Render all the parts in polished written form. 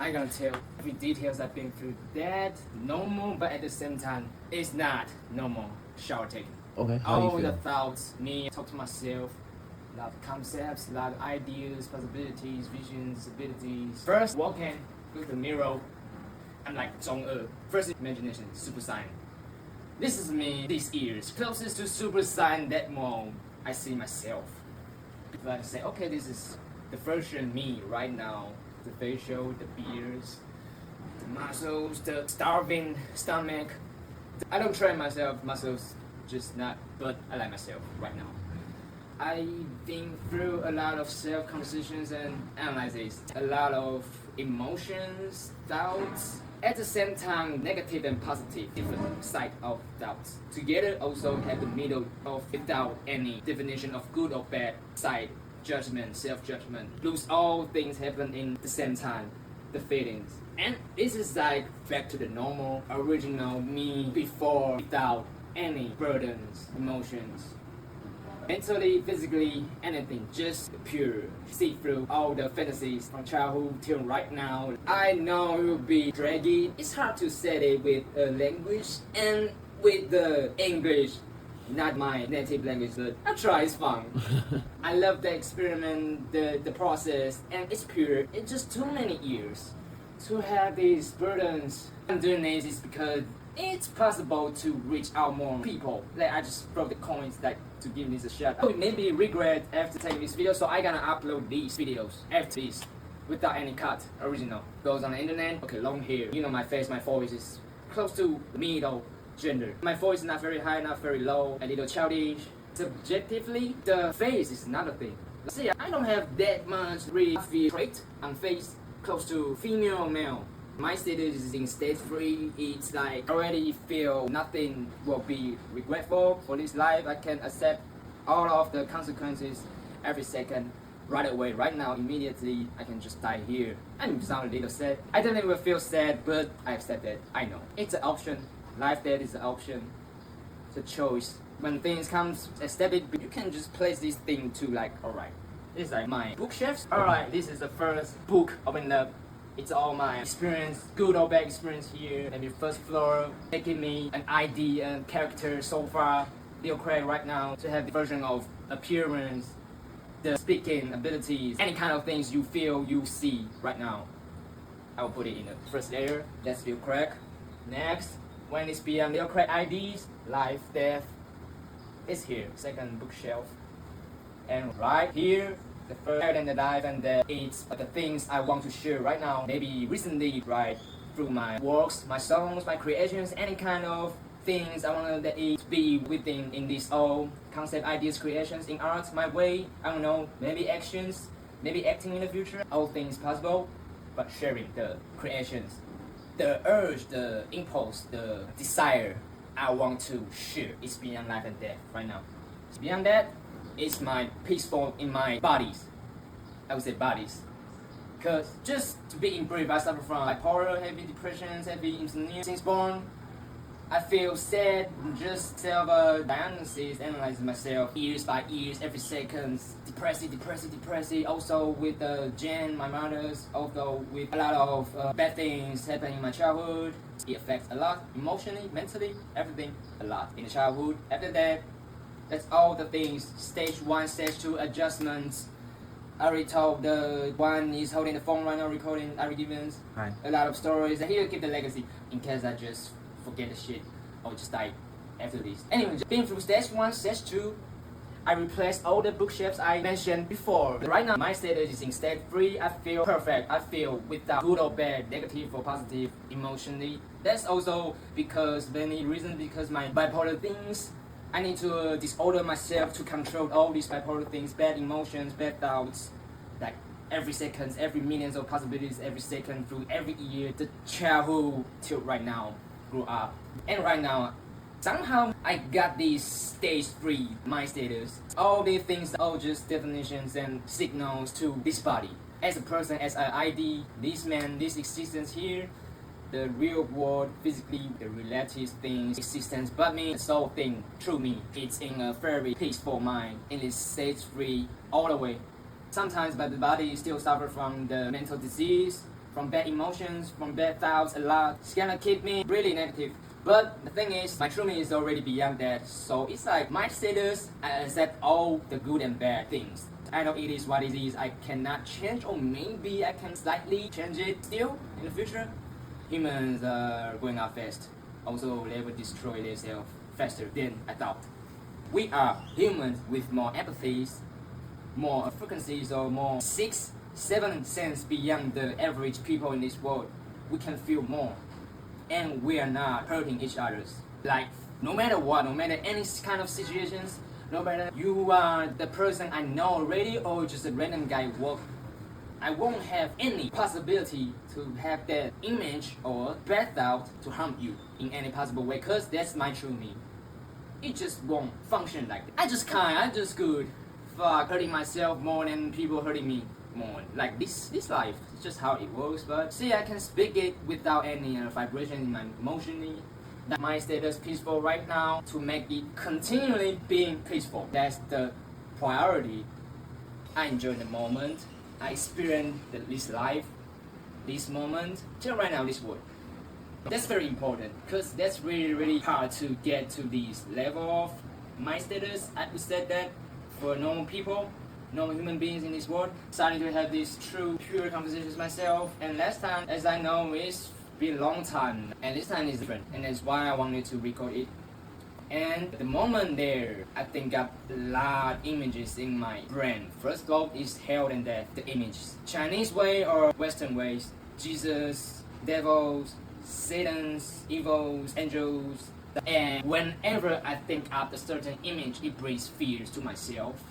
I'm gonna tell every details I've been through. That normal, but at the same time, it's not normal. Shower taking. Okay, how All do you the feel? thoughts, me talk to myself, a lot of concepts, a lot of ideas, possibilities, visions, abilities. First, walking through the mirror, I'm like 中二. First imagination, Super Saiyan. This is me these years. Closest to Super Saiyan, that moment, I see myself. If I say, okay, this is the version me right now. The facial, the beards, the muscles, the starving stomach. I don't train myself, muscles just not, but I like myself right now. I've been through a lot of self-conversations and analysis, a lot of emotions, doubts. At the same time, negative and positive, different side of doubts. Together also have the middle of without any definition of good or bad side, judgment, self-judgment. Lose all things happen in the same time, the feelings. And this is like back to the normal, original me before, without any burdens, emotions. Mentally, physically, anything, just pure. See through all the fantasies from childhood till right now. I know it will be draggy. It's hard to say it with a language and with the English. Not my native language, but I try, it's fun. I love the experiment, the process, and it's pure. It's just too many years to have these burdens. I'm doing this is because it's possible to reach out more people. Like I just throw the coins like to give this a shot. I would maybe regret after taking this video, so I gonna upload these videos after this without any cut, original. Goes on the internet, okay, long hair. You know my face, my voice is close to middle gender. My voice is not very high, not very low, a little childish. Subjectively, the face is another thing. See, I don't have that much really trait on face close to female or male. My status is in stage 3. It's like already feel nothing will be regretful for this life. I can accept all of the consequences every second, right away, right now, immediately. I can just die here. I sound a little sad. I don't even feel sad, but I accept it. I know it's an option. Life, death is an option. It's a choice. When things comes aesthetic, you can just place this thing to like, alright, this is like my bookshelves. Alright, this is the first book opened up. It's all my experience, good or bad experience here. Maybe first floor, making me an idea and character so far. lilKrake right now to have the version of appearance, the speaking abilities, any kind of things you feel, you see right now. I will put it in the first layer. That's lilKrake. Next, when it's beyond lilKrake IDs, life, death, it's here. Second bookshelf. And right here, the first and the life and the it's the things I want to share right now. Maybe recently, right, through my works, my songs, my creations, any kind of things I want that it to be within in this all concept, ideas, creations in art, my way. I don't know, maybe actions, maybe acting in the future. All things possible, but sharing the creations, the urge, the impulse, the desire I want to share. It's beyond life and death right now. Beyond that, it's my peaceful in my bodies. I would say bodies. Because just to be in brief, I suffer from bipolar, heavy depressions, heavy insomnia. Since born, I feel sad, just self-diagnosis, analyzing myself years by years, every second. Depressing. Also with the gen, my mother's, also with a lot of bad things happening in my childhood. It affects a lot, emotionally, mentally, everything, a lot in the childhood. After that, that's all the things. Stage 1, stage 2 adjustments. I already told the one is holding the phone right now, recording Ari Gibbons. Hi. A lot of stories. And here, keep the legacy in case I just forget the shit or just die after this. Anyway, just been through stage 1, stage 2. I replaced all the bookshelves I mentioned before. Right now, my status is in stage 3. I feel perfect. I feel without good or bad, negative or positive, emotionally. That's also because many reasons, because my bipolar things. I need to disorder myself to control all these bipolar things, bad emotions, bad thoughts, like every second, every millions of possibilities, every second through every year, the childhood till right now, grew up. And right now, somehow I got this stage 3 mind status. All these things are all just definitions and signals to this body. As a person, as an ID, this man, this existence here, the real world, physically, the relative things, existence, but me, the soul thing, true me, it's in a very peaceful mind, in this stage 3, all the way. Sometimes, but the body still suffer from the mental disease, from bad emotions, from bad thoughts a lot. It's gonna keep me really negative. But the thing is, my true me is already beyond that. So it's like my status, I accept all the good and bad things. I know it is what it is. I cannot change, or maybe I can slightly change it still in the future. Humans are going out fast. Also, they will destroy themselves faster than I thought. We are humans with more empathies, more frequencies, or more 6, 7 sense beyond the average people in this world. We can feel more, and we are not hurting each other. Like, no matter what, no matter any kind of situations, no matter you are the person I know already or just a random guy walk, I won't have any possibility to have that image or bad thought to harm you in any possible way, because that's my true me. It just won't function like that. I just good. Fuck, hurting myself more than people hurting me more. Like this life, it's just how it works. But see, I can speak it without any vibration in my emotionally. That my status peaceful right now to make it continually being peaceful. That's the priority. I enjoy the moment. I experience this life, this moment, till right now, this world. That's very important, because that's really hard to get to this level of my status. I would say that for normal people, normal human beings in this world, starting to have these true, pure conversations myself. And last time, as I know, it's been a long time, and this time is different, and that's why I wanted to record it. And the moment there, I think got a lot of images in my brain. First thought is hell and death, the images. Chinese way or Western ways. Jesus, devils, Satans, evils, angels. And whenever I think of a certain image, it brings fears to myself.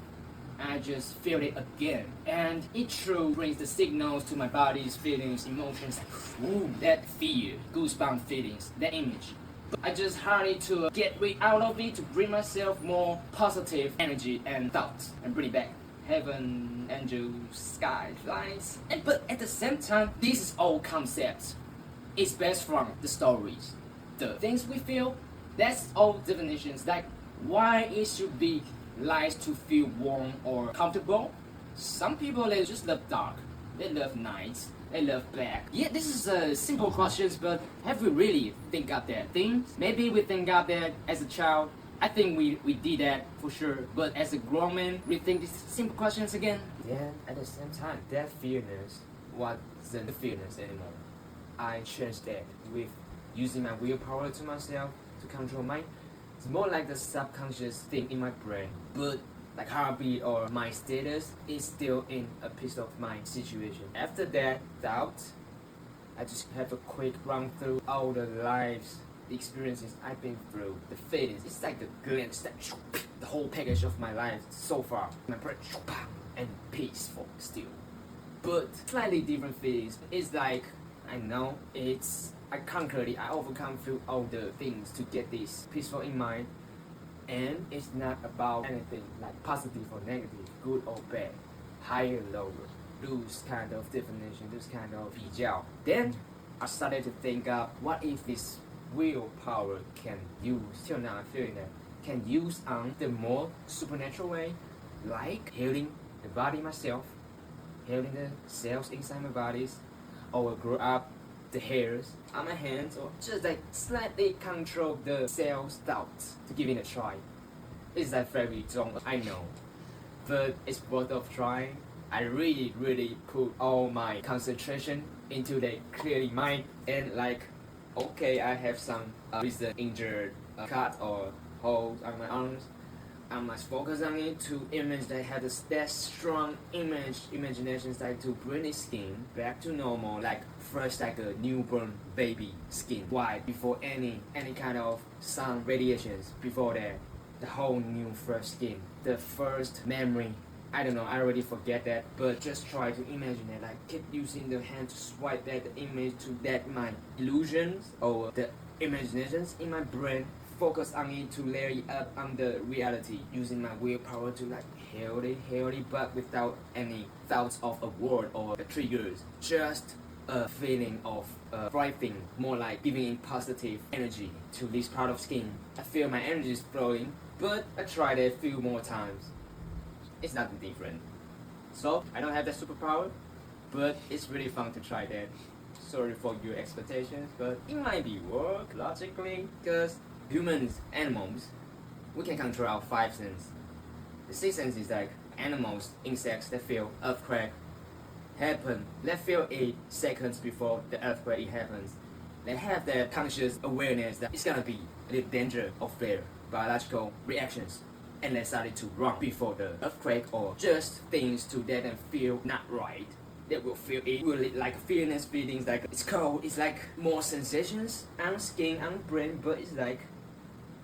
I just feel it again. And it true brings the signals to my body's feelings, emotions. Ooh, that fear, goosebump feelings, that image. I just hurry to get rid out of it to bring myself more positive energy and thoughts and bring it back. Heaven, angels, sky, flies. But at the same time, this is all concepts. It's based from the stories. The things we feel, that's all definitions. Like why it should be nice to feel warm or comfortable. Some people, they just love dark. They love nights. They love black. Yeah, this is a simple questions, but have we really think of that things? Maybe we think of that as a child. I think we did that for sure. But as a grown man, we think these simple questions again. Then at the same time, that fearness wasn't the fearness anymore. I changed that with using my willpower to myself to control mine. It's more like the subconscious thing in my brain. But like heartbeat or my status is still in a peace of mind situation. After that doubt, I just have a quick run through all the lives, the experiences I've been through, the feelings. It's like the glimpse, that the whole package of my life so far. My brain and peaceful still. But slightly different feelings. It's like I know I conquered it, I overcome through all the things to get this peaceful in mind. And it's not about anything like positive or negative, good or bad, higher, lower, those kind of definition, those kind of 比较. Then I started to think of what if this willpower can use, till now I'm feeling that, can use on the more supernatural way, like healing the body myself, healing the cells inside my bodies, or grow up the hairs on my hands, or just like slightly control the cells thoughts to give it a try. It's like very strong, I know, but it's worth of trying. I really put all my concentration into the clearly mind, and like, okay, I have some recent injured cut or holes on my arms. I must focus on it to image that have that strong imagination like to bring the skin back to normal, like fresh like a newborn baby skin. Why? Before any kind of sun radiations, before that, the whole new fresh skin. The first memory, I don't know, I already forget that, but just try to imagine it, like keep using the hand to swipe that image to that my illusions or the imaginations in my brain. Focus on it to layer it up on the reality, using my willpower to like heal it, but without any thoughts of a word or a triggers. Just a feeling of thriving, more like giving in positive energy to this part of skin. I feel my energy is flowing, but I tried it a few more times. It's nothing different. So I don't have that superpower, but it's really fun to try that. sorry for your expectations, but it might be work logically because humans, animals, we can control our five senses. The sixth sense is like animals, insects that feel earthquake happen. They feel 8 seconds before the earthquake happens. They have their conscious awareness that it's gonna be a little danger or fear, biological reactions, and they started to run before the earthquake or just things to let them feel not right. They will feel it, will like feelings like it's cold, it's like more sensations on skin, on brain, but it's like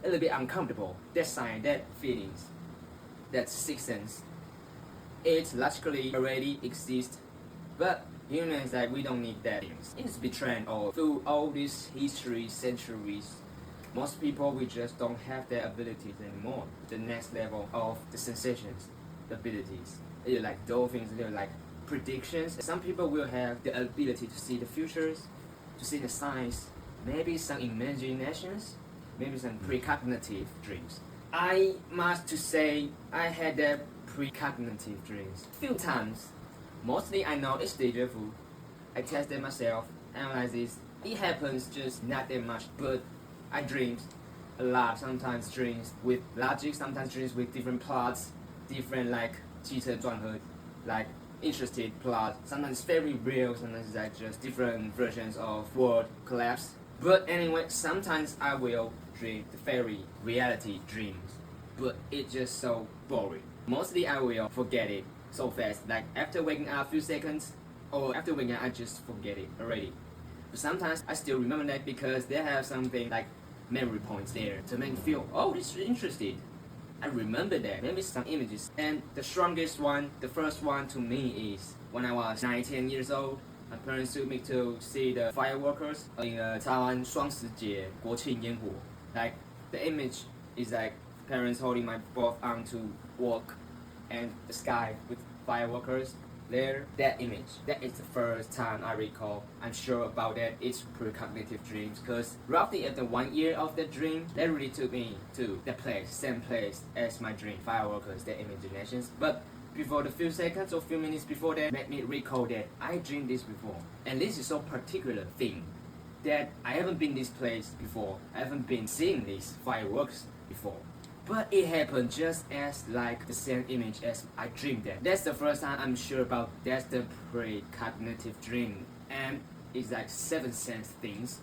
a little bit uncomfortable. That sign, that feelings, that sixth sense, it logically already exists, but humans like we don't need that. It needs to be trained or through all these history, centuries. Most people we just don't have their abilities anymore. The next level of the sensations, the abilities. They're like dolphins, they're like predictions. Some people will have the ability to see the futures, to see the signs, maybe some imaginations, maybe some precognitive dreams. I must to say I had the precognitive dreams few times. Mostly I know it's Deja Vu. I tested myself, analyze this. It happens just not that much, but I dream a lot. Sometimes dreams with logic, sometimes dreams with different plots, different like 起承转合, like interested plot. Sometimes very real, sometimes it's like just different versions of word collapse. But anyway, sometimes I will dream the very reality dreams, but it's just so boring. Mostly I will forget it so fast, like after waking up a few seconds, or after waking up I just forget it already. But sometimes I still remember that because they have something like memory points there to make me feel, oh, this is interesting. I remember that, maybe some images. And the strongest one, the first one to me is when I was 19 years old. My parents took me to see the fireworks in Taiwan 双十节国庆烟火. Like the image is like parents holding my both arm to walk and the sky with fireworks there. That image, that is the first time I recall. I'm sure about that. It's precognitive dreams because roughly after 1 year of that dream, that really took me to the place, same place as my dream, fireworks, the imaginations. But before the few seconds or few minutes before that, made me recall that I dreamed this before. And this is so particular thing that I haven't been this place before. I haven't been seeing these fireworks before. But it happened just as like the same image as I dreamed that. That's the first time I'm sure about that's the precognitive dream. And it's like 7 sense things.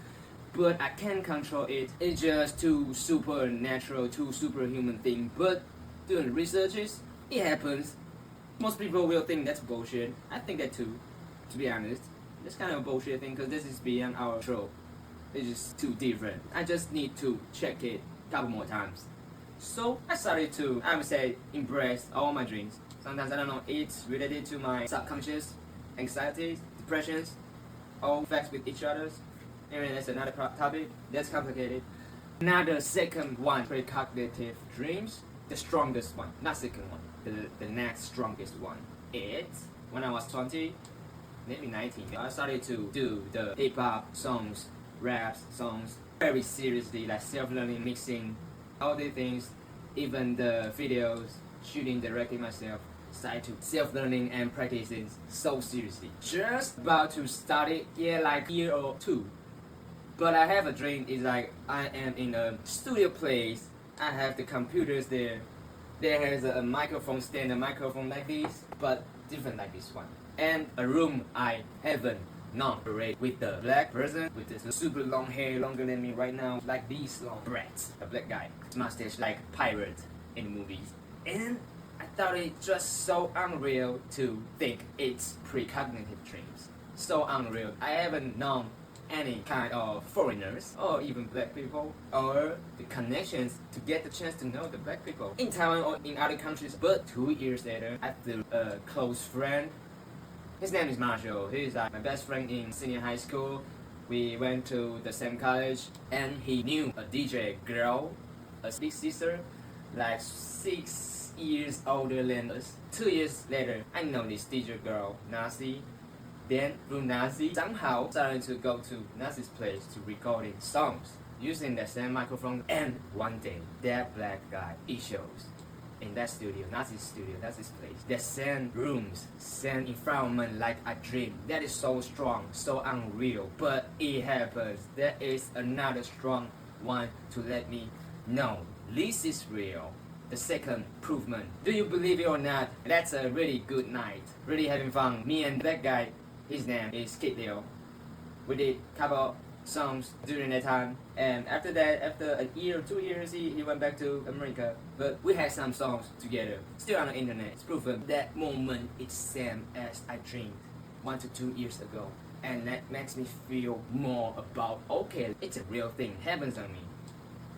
But I can't control it. It's just too supernatural, too superhuman thing. But doing researches, it happens. Most people will think that's bullshit. I think that too, to be honest. That's kind of a bullshit thing because this is beyond our control. It's just too different. I just need to check it a couple more times. So I started to, I would say, embrace all my dreams. Sometimes I don't know, it's related to my subconscious, anxieties, depressions, all facts with each other. Anyway, that's another topic. That's complicated. Now the second one, precognitive dreams, the strongest one, not second one. The next strongest one. It's when I was 20, maybe 19. I started to do the hip hop songs, raps, songs very seriously, like self-learning, mixing, all the things, even the videos, shooting directly myself. Started to self-learning and practicing so seriously. Just about to start it, yeah, like a year or two. But I have a dream. It's like I am in a studio place. I have the computers there. There is a microphone stand, a microphone like this, but different like this one. And a room I haven't known already with the black person with this super long hair, longer than me right now, like these long braids. A black guy, mustache like pirate in the movies. And I thought it just so unreal to think it's precognitive dreams. So unreal. I haven't known any kind of foreigners or even black people or the connections to get the chance to know the black people in Taiwan or in other countries. But 2 years later, I feel a close friend. His name is Marshall. He's like my best friend in senior high school. We went to the same college and he knew a DJ girl, a big sister, like 6 years older than us. 2 years later, I know this DJ girl, Nasi. Then through Nasi, somehow started to go to Nasi's place to recording songs using the same microphone. And one day, that black guy, he shows. in that studio, not this studio, that's this place. The same rooms, same environment like a dream. That is so strong, so unreal. But it happens. There is another strong one to let me know this is real. The second improvement. Do you believe it or not? That's a really good night. Really having fun. Me and that guy, his name is Kid Leo. We did couple songs during that time, and after that, after a year or 2 years, he went back to America. But we had some songs together, still on the internet. It's proven that moment is same as I dreamed 1 to 2 years ago, and that makes me feel more about okay, it's a real thing, happens on me.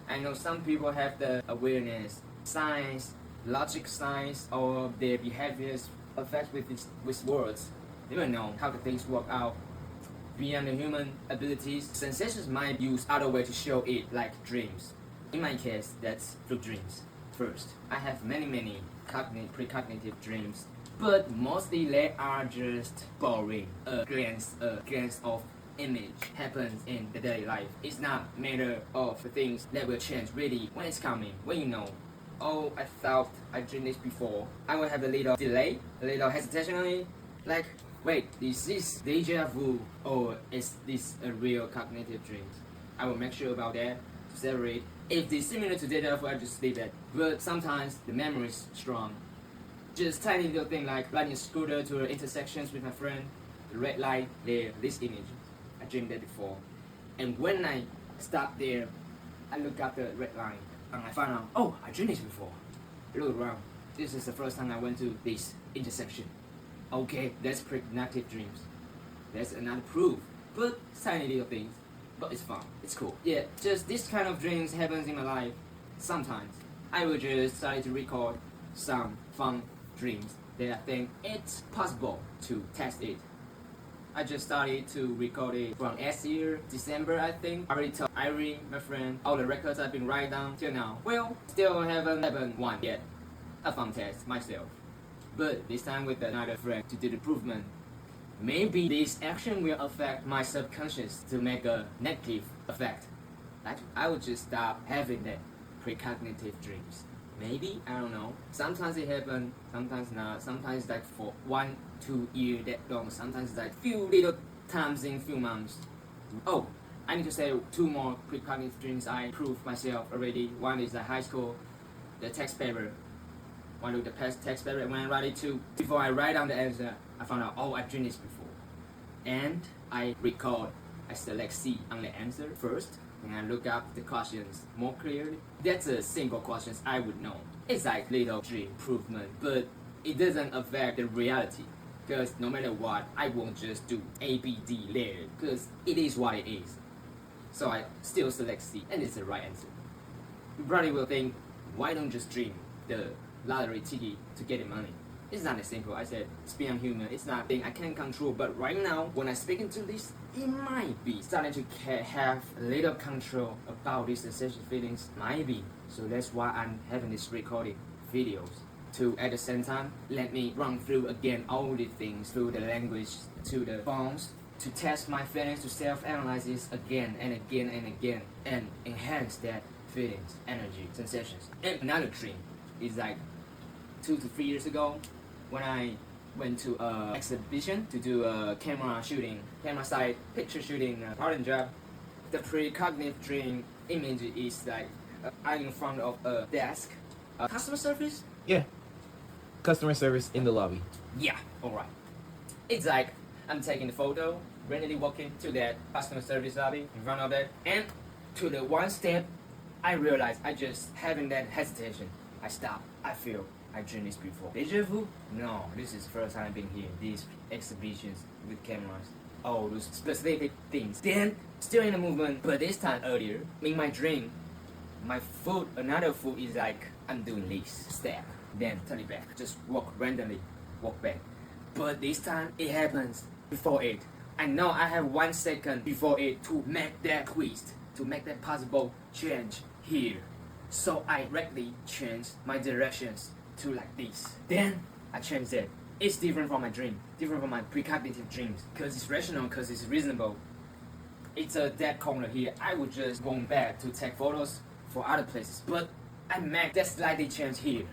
I know some people have the awareness, science, logic science, or their behaviors affect with words. They don't know how the things work out. Beyond the human abilities, sensations might use other way to show it, like dreams. In my case, that's through dreams. First, I have many precognitive dreams, but mostly they are just boring. A glance of image happens in the daily life. It's not matter of the things that will change really when it's coming, when you know, oh, I thought I dreamed this before. I will have a little delay, a little hesitation on it, like, wait, is this Deja Vu or is this a real cognitive dream? I will make sure about that to separate. If it's similar to Deja Vu, I just leave that. But sometimes the memory is strong. Just tiny little thing like riding a scooter to intersections with my friend, the red light there, this image. I dreamed that before. And when I stop there, I look at the red line and I find out, oh, I dreamed this before. I look around. This is the first time I went to this intersection. Okay, that's precognitive dreams. That's another proof. But tiny little things. But it's fun. It's cool. Yeah, just this kind of dreams happens in my life. Sometimes I will just try to record some fun dreams that I think it's possible to test it. I just started to record it from last year, December I think. I already told Irene, my friend, all the records I've been writing down till now. Well, still haven't one yet. A fun test myself. But this time with another friend to do the improvement. Maybe this action will affect my subconscious to make a negative effect. Like I would just stop having that precognitive dreams. Maybe, I don't know. Sometimes it happens, sometimes not. Sometimes like for 1-2 years that long. Sometimes like few little times in few months. Oh, I need to say 2 more precognitive dreams I proved myself already. One is the high school, the text paper. One with the past text paper, when I write it too, before I write down the answer, I found out, oh, I've dreamed this before. And I record, I select C on the answer first, and I look up the questions more clearly. That's a simple questions I would know. It's like little dream improvement, but it doesn't affect the reality. Because no matter what, I won't just do A, B, D there, because it is what it is. So I still select C, and it's the right answer. You probably will think, why don't you just dream the lottery ticket to get the money? It's not that simple. I said, it's beyond human. It's not a thing I can control. But right now, when I speak into this, it might be starting to have a little control about these sensation feelings. Might be. So that's why I'm having this recording videos. To, at the same time, let me run through again all the things through the language to the phones to test my feelings, to self-analyze this again and again and again and enhance that feelings, energy, sensations. And another dream is like 2 to 3 years ago when I went to an exhibition to do a camera side picture shooting part and job. The precognitive dream image is like I'm in front of a desk, customer service. Yeah. Customer service in the lobby. Yeah, alright. It's like I'm taking the photo, randomly walking to that customer service lobby in front of that, and to the one step, I realize I just having that hesitation. I stop. I feel I dreamed this before. Deja vu? No, this is the first time I've been here. These exhibitions with cameras. Oh, those specific things. Then, still in the movement, but this time earlier, in my dream, my foot, another foot is like, I'm doing this step. Then turn it back. Just walk randomly. Walk back. But this time, it happens before it. I know I have 1 second before it to make that twist. To make that possible change here. So I directly change my directions to like this. Then I change it. It's different from my dream, different from my precognitive dreams. Because it's rational, because it's reasonable. It's a dead corner here. I would just go back to take photos for other places. But I make that slightly change here.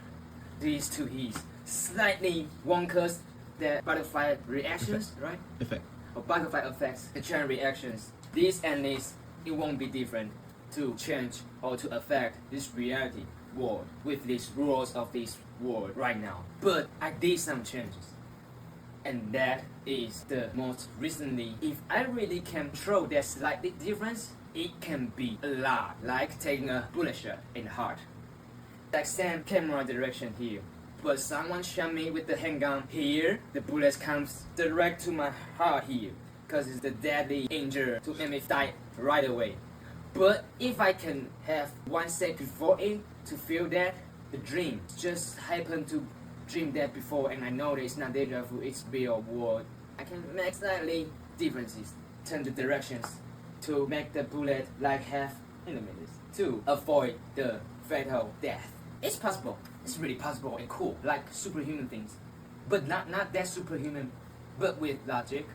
these two E's. Slightly wonkers, the butterfly reactions, right? Effect. Or butterfly effects, the chain reactions. These and these, it won't be different to change or to affect this reality world with these rules of this world right now. But I did some changes. And that is the most recently. If I really control that slightly difference, it can be a lot. Like taking a bullet shot in the heart. Like same camera direction here. But someone shot me with the handgun here. The bullet comes direct to my heart here. Cause it's the deadly danger to make me die right away. But if I can have 1 second before it to feel that, the dream just happened to dream that before, and I know that it's not Deja Vu, it's real world. I can make slightly differences, turn the directions to make the bullet like half in the middle to avoid the fatal death. It's possible. It's really possible and cool, like superhuman things. But not that superhuman, but with logic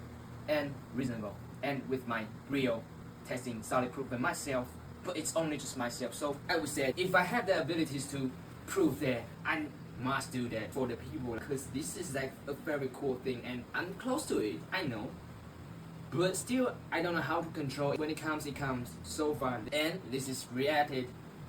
and reasonable, and with my real testing, solid proof by myself. But it's only just myself. So I would say if I have the abilities to prove that, I must do that for the people, because this is like a very cool thing and I'm close to it, I know. But still, I don't know how to control it. When it comes so far. And this is related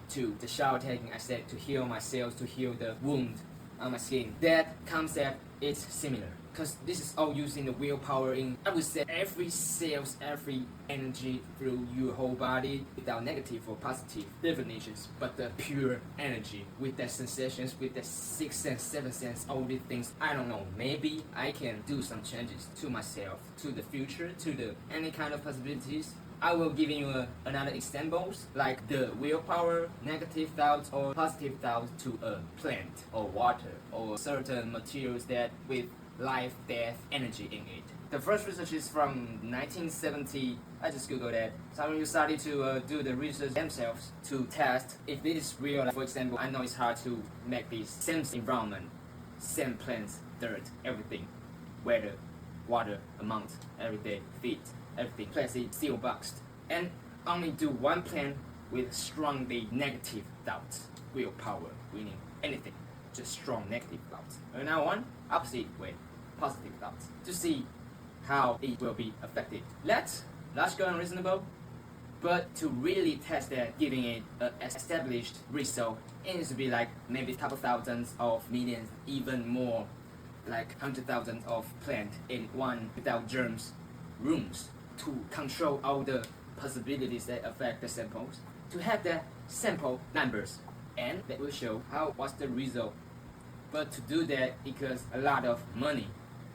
to the shower taking I said, to heal myself, to heal the wound on my skin. That concept is similar. Because this is all using the willpower in, I would say, every cells, every energy through your whole body without negative or positive definitions, but the pure energy with the sensations, with the 6th sense, 7th sense, all these things. I don't know, maybe I can do some changes to myself, to the future, to the any kind of possibilities. I will give you another examples, like the willpower, negative thoughts or positive thoughts to a plant or water or certain materials that with life, death, energy in it. The first research is from 1970. I just googled that. Someone who started to do the research themselves to test if it is real. Like, for example, I know it's hard to make this same environment, same plants, dirt, everything, weather, water, amount, everyday, feet, everything, plastic, steel boxed, and only do one plant with strongly negative thoughts, willpower, winning anything. Just strong negative thoughts. And now one opposite way, positive thoughts, to see how it will be affected. Let's logical and reasonable, but to really test that, giving it an established result, it needs to be like maybe a couple thousands of millions, even more, like 100,000 of plant in one without germs rooms to control all the possibilities that affect the samples, to have the sample numbers, and that will show what's the result. But to do that, it costs a lot of money.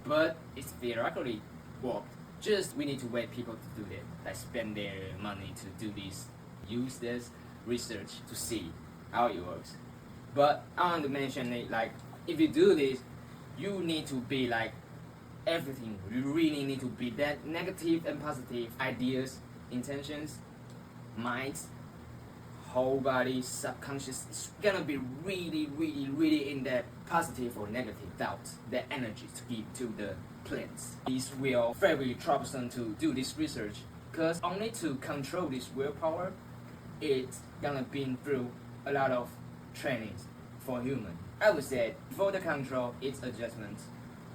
But it's theoretically worked. Just we need to wait people to do that, like spend their money to do this, use this research to see how it works. But I want to mention it, like if you do this, you need to be like everything. You really need to be that negative and positive ideas, intentions, minds, whole body, subconscious. It's gonna be really in that positive or negative thoughts, that energy to give to the plants. It's will very troublesome to do this research, because only to control this willpower, it's gonna be through a lot of trainings for human. I would say for the control, it's adjustments.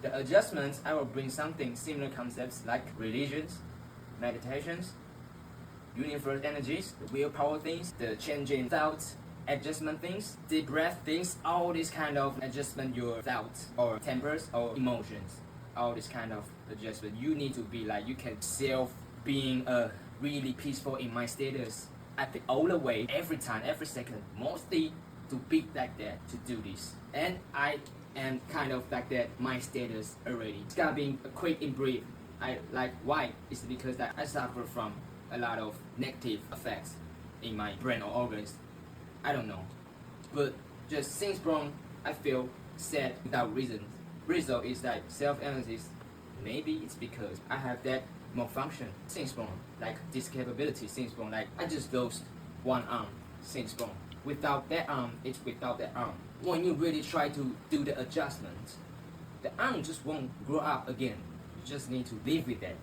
The adjustments, I will bring something similar concepts like religions, meditations, universe energies, the willpower things, the changing thoughts, adjustment things, deep breath things, all this kind of adjustment your thoughts or tempers or emotions, all this kind of adjustment. You need to be like, you can self being a really peaceful in my status at the older way every time, every second, mostly to be like that, to do this. And I am kind of like that, my status already. It's gonna be a quick and brief. I like, why? It's because that I suffer from a lot of negative effects in my brain or organs. I don't know, but just since born I feel sad without reasons. Result is like self-analysis. Maybe it's because I have that malfunction since born, like discapability since born. Like I just lost one arm since born. Without that arm, it's without that arm. When you really try to do the adjustments, the arm just won't grow up again. You just need to live with that.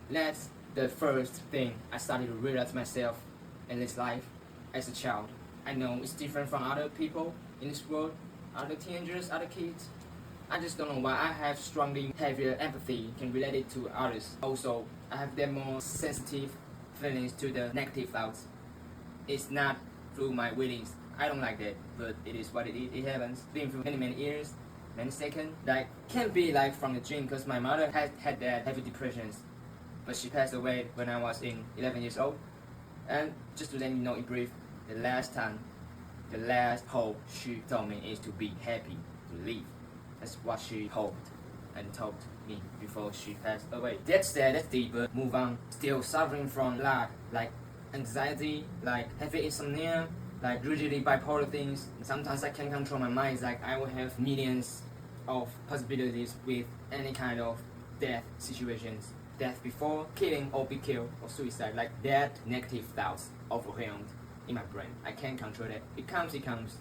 That's the first thing I started to realize myself in this life as a child. I know it's different from other people in this world, other teenagers, other kids. I just don't know why I have strongly heavier empathy, can relate it to others. Also, I have that more sensitive feelings to the negative thoughts. It's not through my willings. I don't like that, but it is what it is. It happens. Been through many years, many seconds. Like, can't be like from the gym, because my mother had that heavy depressions. But she passed away when I was 11 years old. And just to let you know in brief, the last hope she told me is to be happy, to live. That's what she hoped and told me before she passed away. That's sad, that's deep, but move on. Still suffering from a lot, like anxiety, like heavy insomnia, like usually bipolar things. Sometimes I can't control my mind. It's like I will have millions of possibilities with any kind of death situations. Death before, killing or be killed, or suicide. Like that negative thoughts overwhelmed in my brain. I can't control that. It comes.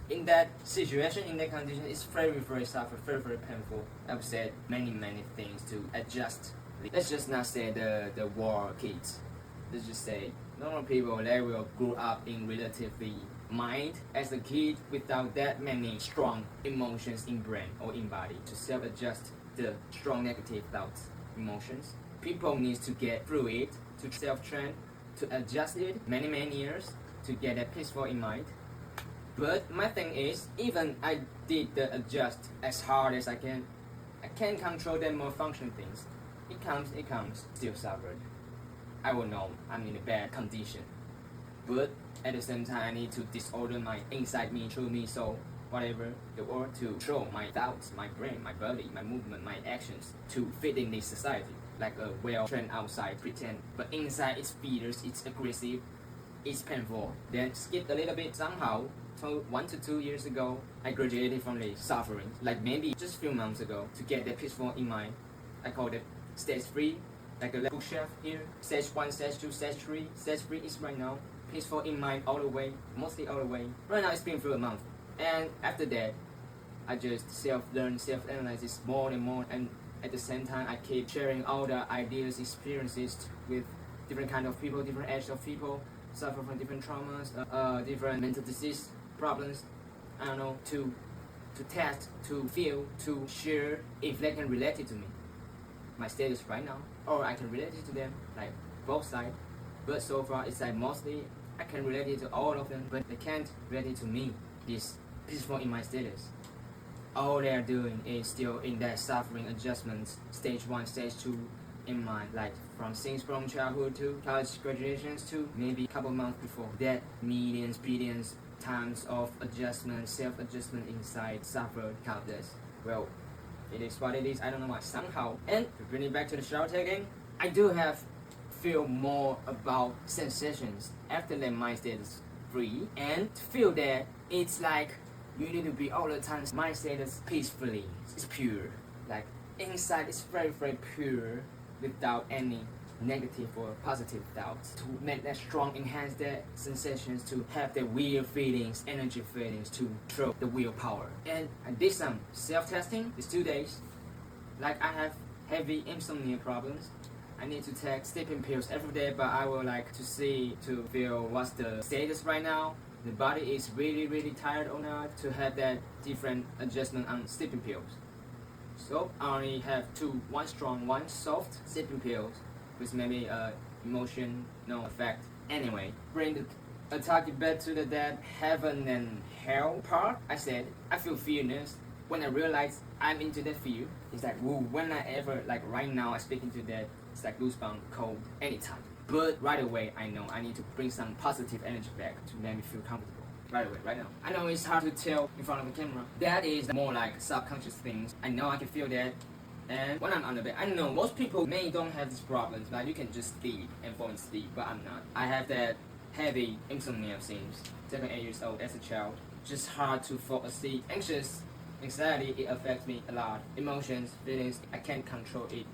In that situation, in that condition, it's very suffer, very painful. I've said many things to adjust. Let's just not say the war kids. Let's just say normal people, they will grow up in relatively mind as a kid without that many strong emotions in brain or in body to self-adjust the strong negative thoughts, emotions. People need to get through it, to self-train, to adjust it many years to get a peaceful in mind. But my thing is, even I did the adjust as hard as I can't control the more function things. It comes, still suffered. I will know I'm in a bad condition. But at the same time, I need to disorder my inside me, through me, soul, whatever the word, to control my thoughts, my brain, my body, my movement, my actions, to fit in this society. Like a well-trained outside pretend, but inside it's fierce, it's aggressive, it's painful. Then skip a little bit somehow. So 1 to 2 years ago, I graduated from the suffering, like maybe just a few months ago, to get that peaceful in mind. I call it stage 3, like a bookshelf here. Stage 1, stage 2, stage 3. Stage 3 is right now, peaceful in mind all the way, mostly all the way. Right now it's been through a month. And after that, I just self-learn, self-analyze more and more. And at the same time, I keep sharing all the ideas, experiences with different kind of people, different age of people, suffer from different traumas, different mental disease problems. I don't know, to test, to feel, to share if they can relate it to me. My status right now, or I can relate it to them, like both sides. But so far, it's like mostly I can relate it to all of them, but they can't relate it to me. This peaceful in my status. All they are doing is still in that suffering adjustments, stage 1, stage 2 in mind, like from childhood to college graduations to maybe a couple months before. That millions, billions times of adjustment, self-adjustment inside suffered countless. Well, it is what it is, I don't know why, somehow. And to bring it back to the shower taking, I do feel more about sensations after that mind status free, and to feel that it's like you need to be all the time mind status peacefully. It's pure. Like inside it's very pure without any negative or positive thoughts. To make that strong, enhance that sensations, to have the weird feelings, energy feelings, to throw the willpower. And I did some self-testing these 2 days. Like I have heavy insomnia problems. I need to take sleeping pills every day, but I would like to feel what's the status right now. The body is really tired or not, to have that different adjustment on sleeping pills. So I only have 2, one strong, one soft sleeping pills with maybe emotion, no effect. Anyway, bring the talking back to that heaven and hell part. I said I feel fearness when I realize I'm into that fear. It's like, whoa, when I ever, like right now I speak into that, it's like goosebump, cold, anytime. But right away, I know I need to bring some positive energy back to make me feel comfortable. Right away, right now. I know it's hard to tell in front of the camera. That is more like subconscious things. I know I can feel that. And when I'm on the bed, I know most people don't have these problems. Like you can just sleep and fall asleep, but I'm not. I have that heavy insomnia since 7, 8 years old as a child. Just hard to fall asleep. Anxiety, it affects me a lot. Emotions, feelings, I can't control it.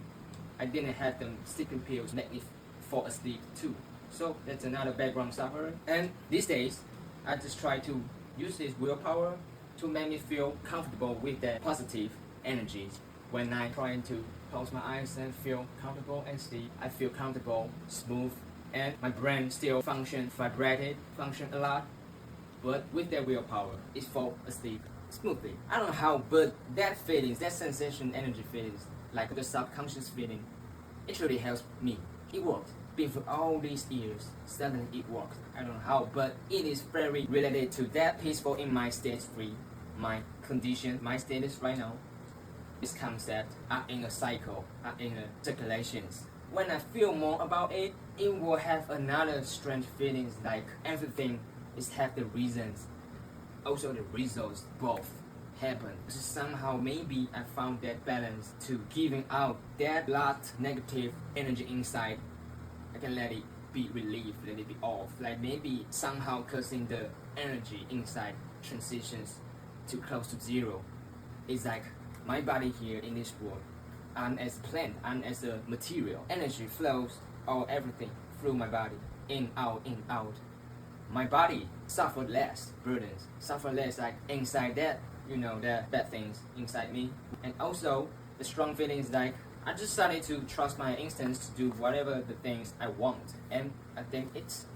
I didn't have them sleeping pills make me fall asleep too. So that's another background suffering. And these days, I just try to use this willpower to make me feel comfortable with that positive energies. When I try to close my eyes and feel comfortable and sleep, I feel comfortable, smooth, and my brain still function a lot. But with that willpower, it fall asleep smoothly. I don't know how, but that feelings, that sensation, energy feelings, like the subconscious feeling, it really helps me. It worked. Before all these years, suddenly it worked. I don't know how, but it is very related to that peaceful in my stage 3, my condition, my status right now. This concept are in a cycle, are in a circulations. When I feel more about it, it will have another strange feelings like everything is have the reasons, also the results both happen. So somehow maybe I found that balance to giving out that lot negative energy inside. I can let it be relieved, let it be off. Like maybe somehow causing the energy inside transitions to close to zero. It's like my body here in this world, I'm as a plant, I'm as a material. Energy flows all everything through my body, in, out, in, out. My body suffered less burdens, suffer less like inside that, you know, the bad things inside me. And also the strong feelings like I just started to trust my instincts to do whatever the things I want, and I think it's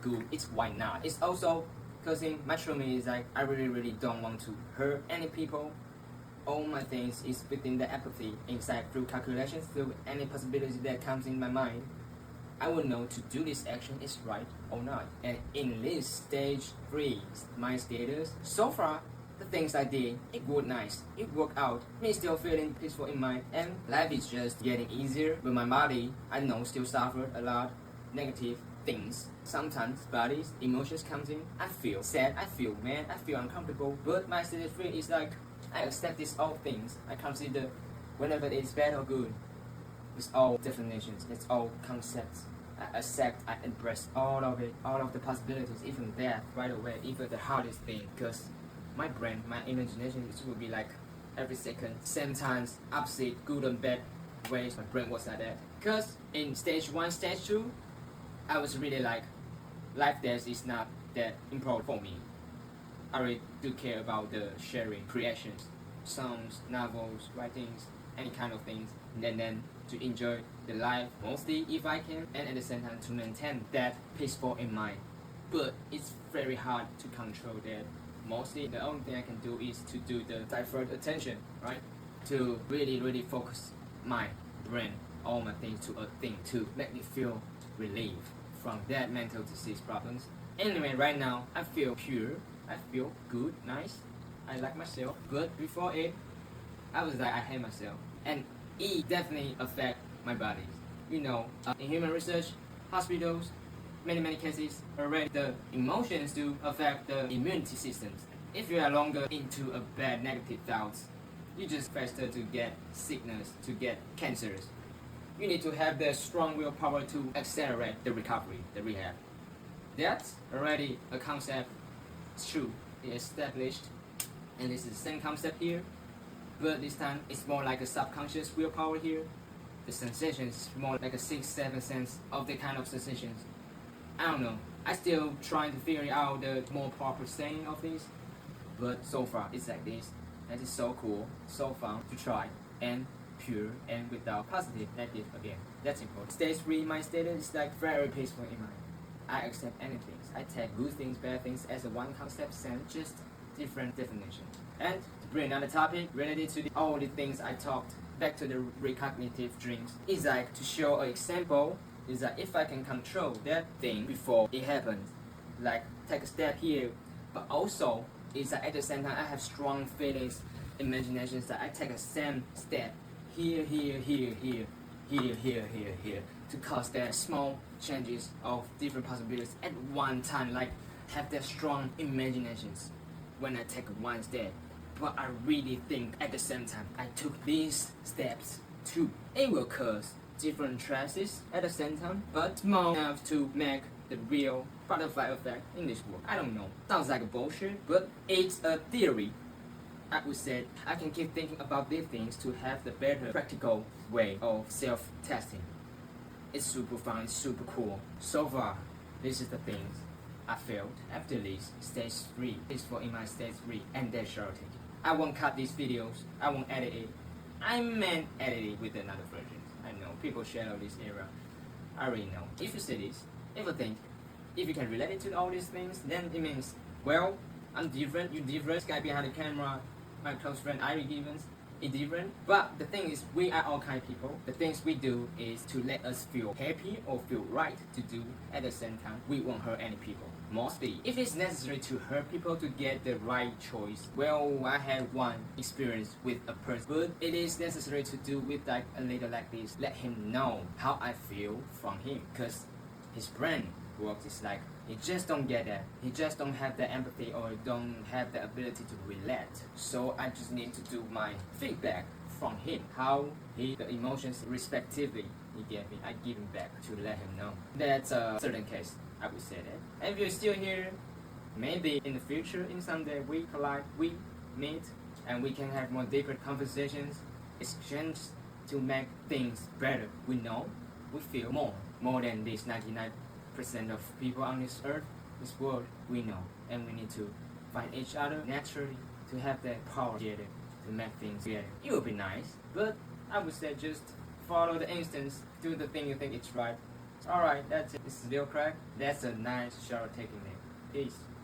good. It's why not. It's also causing mushroom is like I really don't want to hurt any people. All my things is within the empathy inside through calculations, through any possibility that comes in my mind. I will know to do this action is right or not. And in this stage 3, my status, so far the things I did, it worked nice, it worked out, me still feeling peaceful in mind, and life is just getting easier, but my body, I know, still suffered a lot negative things. Sometimes bodies, emotions comes in, I feel sad, I feel mad, I feel uncomfortable, but my stage 3 is like, I accept these all things, I consider whenever it is bad or good, it's all definitions, it's all concepts. I accept, I embrace all of it, all of the possibilities, even death right away, even the hardest thing, because my brain, my imagination, it will be like every second, same times, opposite, good and bad ways, my brain was like that. Because in stage 1, stage 2, I was really like, life death is not that important for me. I really do care about the sharing, creations, songs, novels, writings, any kind of things, and then to enjoy the life mostly if I can, and at the same time to maintain that peaceful in mind. But it's very hard to control that. Mostly the only thing I can do is to do the divert attention, right? To really focus my brain, all my things to a thing to make me feel relieved from that mental disease problems. Anyway, right now I feel pure, I feel good, nice, I like myself. But before it, I was like I hate myself, and it definitely affect my body. You know, in human research, hospitals, many cases already the emotions do affect the immunity systems. If you are longer into a bad negative thoughts, you just faster to get sickness, to get cancers. You need to have the strong willpower to accelerate the recovery, the rehab. That's already a concept. It's true, it's established, and this is the same concept here, but this time it's more like a subconscious willpower here. The sensation is more like a 6-7 sense of the kind of sensations. I don't know. I still trying to figure out the more proper saying of this, but so far it's like this. That is so cool, so fun to try, and pure and without positive, negative again. That's important. Stage 3, my status is like very peaceful in mind. I accept anything. I take good things, bad things as a one concept, same, just different definition. And to bring another topic related to all the things I talked, back to the recognitive dreams, is like to show an example. Is that if I can control that thing before it happens, like take a step here, but also is that at the same time I have strong feelings, imaginations that I take a same step here, to cause that small changes of different possibilities at one time, like have that strong imaginations when I take one step. But I really think at the same time I took these steps too. It will cause different traces at the same time, but small enough to make the real butterfly effect in this world. I don't know. Sounds like a bullshit, but it's a theory. I would say I can keep thinking about these things to have the better practical way of self-testing. It's super fun, it's super cool. So far, this is the things I felt after this stage 3. It's for in my stage 3, and that's shortage. I won't cut these videos, I won't edit it. I meant edit it with another version. I know, people share all this era. I already know. If you see this, if you think, if you can relate it to all these things, then it means, well, I'm different, you're different. This guy behind the camera my close friend Ivy Givens, it's different. But the thing is, we are all kind of people. The things we do is to let us feel happy or feel right to do. At the same time, we won't hurt any people. Mostly, if it's necessary to hurt people to get the right choice, well, I had one experience with a person, but it is necessary to do with like a little like this. Let him know how I feel from him, because his brain works is like he just don't get that. He just don't have the empathy or don't have the ability to relate. So I just need to do my feedback from him, how the emotions respectively he gave me, I give him back to let him know. That's a certain case, I would say that. And if you're still here, maybe in the future, in someday we collide, we meet, and we can have more deeper conversations, exchange to make things better. We know, we feel more than this 99% of people on this earth, this world, we know. And we need to find each other naturally to have that power together to make things better. It would be nice, but I would say just follow the instincts, do the thing you think it's right. Alright, that's it. This is lilKrake. That's a nice shower taking name. Peace.